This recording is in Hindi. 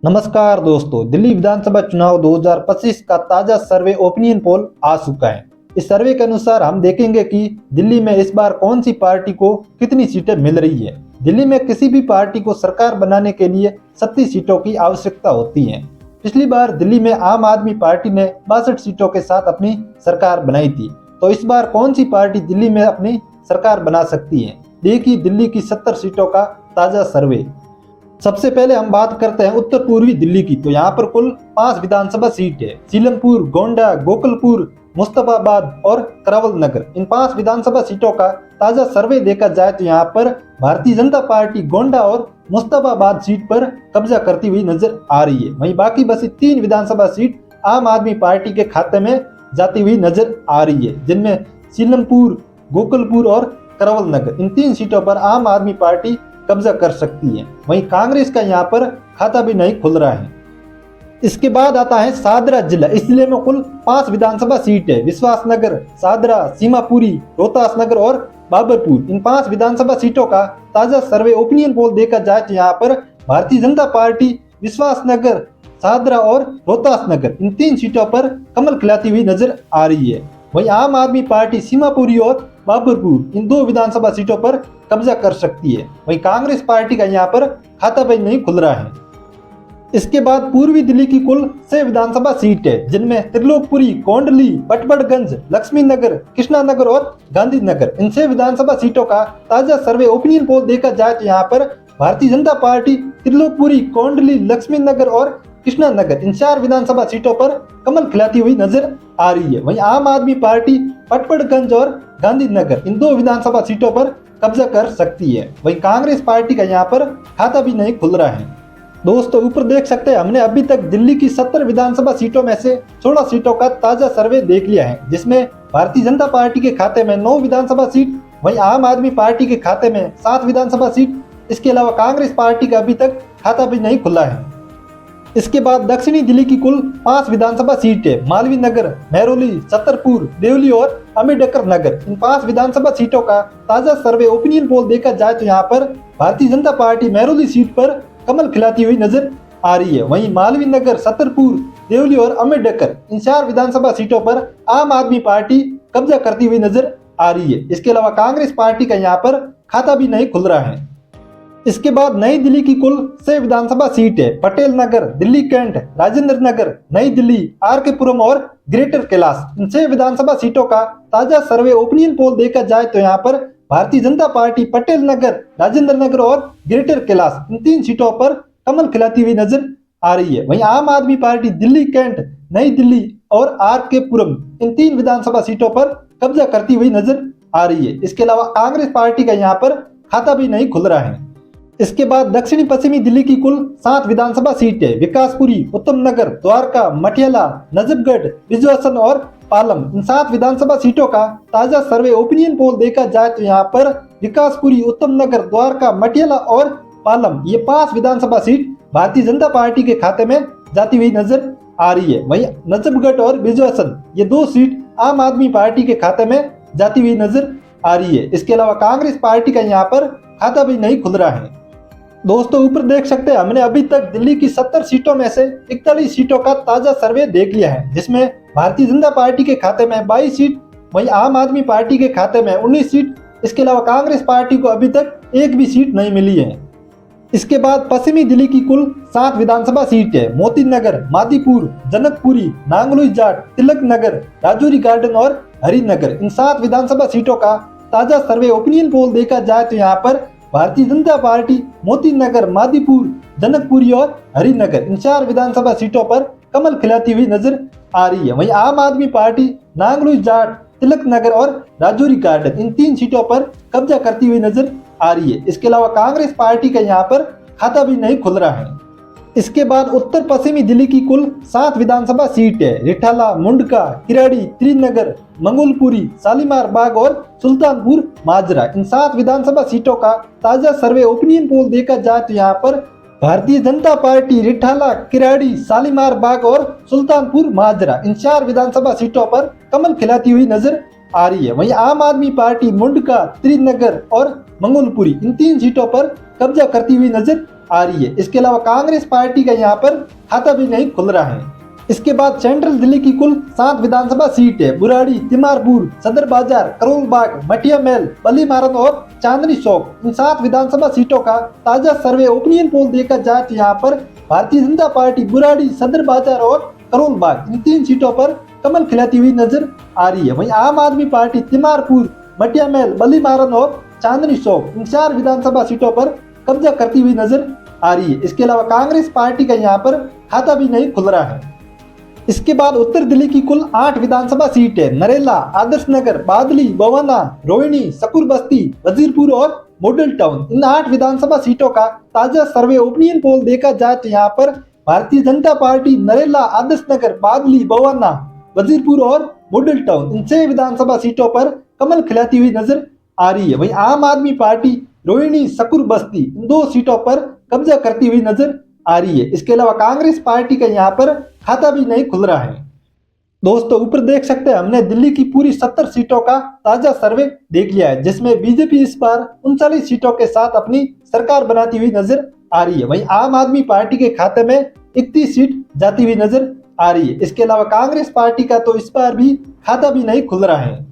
नमस्कार दोस्तों, दिल्ली विधानसभा चुनाव 2025 का ताजा सर्वे ओपिनियन पोल आ चुका है। इस सर्वे के अनुसार हम देखेंगे कि दिल्ली में इस बार कौन सी पार्टी को कितनी सीटें मिल रही है। दिल्ली में किसी भी पार्टी को सरकार बनाने के लिए 37 सीटों की आवश्यकता होती है। पिछली बार दिल्ली में आम आदमी पार्टी ने 62 सीटों के साथ अपनी सरकार बनाई थी, तो इस बार कौन सी पार्टी दिल्ली में अपनी सरकार बना सकती है। देखिए दिल्ली की 70 सीटों का ताजा सर्वे। सबसे पहले हम बात करते हैं उत्तर पूर्वी दिल्ली की। तो यहाँ पर कुल 5 विधानसभा सीट है। सीलमपुर, गोंडा, गोकुलपुर, मुस्तफाबाद और करावल नगर, इन 5 विधानसभा सीटों का ताजा सर्वे देखा जाए तो यहाँ पर भारतीय जनता पार्टी गोंडा और मुस्तफाबाद सीट पर कब्जा करती हुई नजर आ रही है। वहीं बाकी बसी 3 विधानसभा सीट आम आदमी पार्टी के खाते में जाती हुई नजर आ रही है, जिनमें सीलमपुर, गोकुलपुर और करावल नगर, इन 3 सीटों पर आम आदमी पार्टी कब्जा कर सकती है। वहीं कांग्रेस का यहाँ पर खाता भी नहीं खुल रहा है। इसके बाद आता है सादरा जिला। इस जिले में कुल 5 विधानसभा सीट है। विश्वास नगर, सादरा, सीमापुरी, रोहतास नगर और बाबरपुर, इन 5 विधानसभा सीटों का ताजा सर्वे ओपिनियन पोल देखा जाए तो यहाँ पर भारतीय जनता पार्टी विश्वास नगर, सादरा और रोहतास नगर, इन 3 सीटों पर कमल खिलाती हुई नजर आ रही है। वहीं आम आदमी पार्टी सीमापुरी और बाबरपुर, इन 2 विधानसभा सीटों पर कब्जा कर सकती है। वहीं कांग्रेस पार्टी का यहाँ पर खाता भी नहीं खुल रहा है। इसके बाद पूर्वी दिल्ली की कुल 6 विधानसभा सीट है, जिनमें त्रिलोकपुरी, कोंडली, पटपड़गंज, लक्ष्मी नगर, कृष्णा नगर और गांधीनगर, इन 6 विधानसभा सीटों का ताजा सर्वे ओपिनियन पोल देखा जाए तो यहाँ पर भारतीय जनता पार्टी त्रिलोकपुरी, कोंडली, लक्ष्मी नगर और कृष्णा नगर, इन 4 विधानसभा सीटों पर कमल खिलाती हुई नजर आ रही है। वहीं आम आदमी पार्टी पटपड़गंज और गांधीनगर, इन 2 विधानसभा सीटों पर कब्जा कर सकती है। वहीं कांग्रेस पार्टी का यहाँ पर खाता भी नहीं खुल रहा है। दोस्तों ऊपर देख सकते हैं, हमने अभी तक दिल्ली की 70 विधानसभा सीटों में से 16 सीटों का ताजा सर्वे देख लिया है, जिसमें भारतीय जनता पार्टी के खाते में 9 विधानसभा सीट, वहीं आम आदमी पार्टी के खाते में 7 विधानसभा सीट। इसके अलावा कांग्रेस पार्टी का अभी तक खाता भी नहीं खुला है। इसके बाद दक्षिणी दिल्ली की कुल 5 विधानसभा सीट है। मालवीय नगर, महरौली, छतरपुर, देवली और अम्बेडकर नगर, इन 5 विधानसभा सीटों का ताजा सर्वे ओपिनियन पोल देखा जाए तो यहाँ पर भारतीय जनता पार्टी महरौली सीट पर कमल खिलाती हुई नजर आ रही है। वहीं मालवीय नगर, छतरपुर, देवली और अम्बेडकर, इन 4 विधानसभा सीटों पर आम आदमी पार्टी कब्जा करती हुई नजर आ रही है। इसके अलावा कांग्रेस पार्टी का यहाँ पर खाता भी नहीं खुल रहा है। इसके बाद नई दिल्ली की कुल 6 विधानसभा सीट है। पटेल नगर, दिल्ली कैंट, राजेंद्र नगर, नई दिल्ली, आर के पुरम और ग्रेटर कैलाश, इन 6 विधानसभा सीटों का ताजा सर्वे ओपिनियन पोल देखा जाए तो यहाँ पर भारतीय जनता पार्टी पटेल नगर, राजेंद्र नगर और ग्रेटर कैलाश, इन 3 सीटों पर कमल खिलाती हुई नजर आ रही है। वहीं आम आदमी पार्टी दिल्ली कैंट, नई दिल्ली और आर के पुरम, इन 3 विधानसभा सीटों पर कब्जा करती हुई नजर आ रही है। इसके अलावा कांग्रेस पार्टी का यहाँ पर खाता भी नहीं खुल रहा है। इसके बाद दक्षिणी पश्चिमी दिल्ली की कुल 7 विधानसभा सीट है। विकासपुरी, उत्तम नगर, द्वारका, मटियाला, नजफगढ़, बिजवासन और पालम, इन 7 विधानसभा सीटों का ताजा सर्वे ओपिनियन पोल देखा जाए तो यहाँ पर विकासपुरी, उत्तम नगर, द्वारका, मटियाला और पालम, ये 5 विधानसभा सीट भारतीय जनता पार्टी के खाते में जाती हुई नजर आ रही है। वहीं नजफगढ़ और बिजवासन, ये 2 सीट आम आदमी पार्टी के खाते में जाती हुई नजर आ रही है। इसके अलावा कांग्रेस पार्टी का यहाँ पर खाता भी नहीं खुल रहा है। दोस्तों ऊपर देख सकते हैं, हमने अभी तक दिल्ली की 70 सीटों में से 41 सीटों का ताजा सर्वे देख लिया है, जिसमें भारतीय जनता पार्टी के खाते में 22 सीट, वहीं आम आदमी पार्टी के खाते में 19 सीट। इसके अलावा कांग्रेस पार्टी को अभी तक एक भी सीट नहीं मिली है। इसके बाद पश्चिमी दिल्ली की कुल 7 विधानसभा सीट है। मोती नगर, मादीपुर, जनकपुरी, नांगलोई जाट, तिलक नगर, राजौरी गार्डन और हरिनगर, इन 7 विधानसभा सीटों का ताजा सर्वे ओपिनियन पोल देखा जाए तो यहाँ पर भारतीय जनता पार्टी मोती नगर, मादीपुर, जनकपुरी और हरिनगर, इन 4 विधानसभा सीटों पर कमल खिलाती हुई नजर आ रही है। वहीं आम आदमी पार्टी नांगलोई जाट, तिलक नगर और राजौरी गार्डन, इन 3 सीटों पर कब्जा करती हुई नजर आ रही है। इसके अलावा कांग्रेस पार्टी का यहाँ पर खाता भी नहीं खुल रहा है। इसके बाद उत्तर पश्चिमी दिल्ली की कुल 7 विधानसभा सीट है। रिठाला, मुंडका, किराड़ी, त्रिनगर, मंगोलपुरी, शालीमार बाग और सुल्तानपुर माजरा, इन 7 विधानसभा सीटों का ताजा सर्वे ओपिनियन पोल देखा जाए तो यहाँ पर भारतीय जनता पार्टी रिठाला, किराड़ी, शालीमार बाग और सुल्तानपुर माजरा, इन 4 विधानसभा सीटों पर कमल खिलाती हुई नजर आ रही है। वहीं आम आदमी पार्टी मुंडका, त्रिनगर और मंगोलपुरी, इन 3 सीटों पर कब्जा करती हुई नजर आ रही है। इसके अलावा कांग्रेस पार्टी का यहाँ पर खाता भी नहीं खुल रहा है। इसके बाद सेंट्रल दिल्ली की कुल 7 विधानसभा सीट है। बुराड़ी, तिमारपुर, सदर बाजार, करोल बाग, मटिया महल, बलीमारन और चांदनी चौक, इन 7 विधानसभा सीटों का ताजा सर्वे ओपिनियन पोल देखा जाए तो यहाँ पर भारतीय जनता पार्टी बुराड़ी, सदर बाजार और करोल बाग, इन 3 सीटों पर कमल खिलाती हुई नजर आ रही है। वहीं आम आदमी पार्टी तिमारपुर, मटिया महल, बलीमारन और चांदनी चौक, इन 4 विधानसभा सीटों पर कब्जा करती हुई नजर आ रही है। इसके अलावा कांग्रेस पार्टी का यहाँ पर खाता भी नहीं खुल रहा है। इसके बाद उत्तर दिल्ली की कुल 8 विधानसभा सीट है। नरेला, आदर्श नगर, बादली, बवाना, रोहिणी, सकुर बस्ती, वजीरपुर और मॉडल टाउन, इन 8 विधानसभा सीटों का ताजा सर्वे ओपिनियन पोल देखा जाए तो यहाँ पर भारतीय जनता पार्टी नरेला, आदर्श नगर, बादली, बवाना, वजीरपुर और मॉडल टाउन, इन 6 विधानसभा सीटों पर कमल खिलाती हुई नजर आ रही है। वहीं आम आदमी पार्टी रोहिणी, सकुर बस्ती, इन 2 सीटों पर कब्जा करती हुई नजर आ रही है। इसके अलावा कांग्रेस पार्टी का यहाँ पर खाता भी नहीं खुल रहा है। दोस्तों ऊपर देख सकते हैं हमने दिल्ली की पूरी 70 सीटों का ताजा सर्वे देख लिया है, जिसमें बीजेपी इस बार 39 सीटों के साथ अपनी सरकार बनाती हुई नजर आ रही है। वहीं आम आदमी पार्टी के खाते में 31 सीट जाती हुई नजर आ रही है। इसके अलावा कांग्रेस पार्टी का तो इस बार भी खाता भी नहीं खुल रहा है।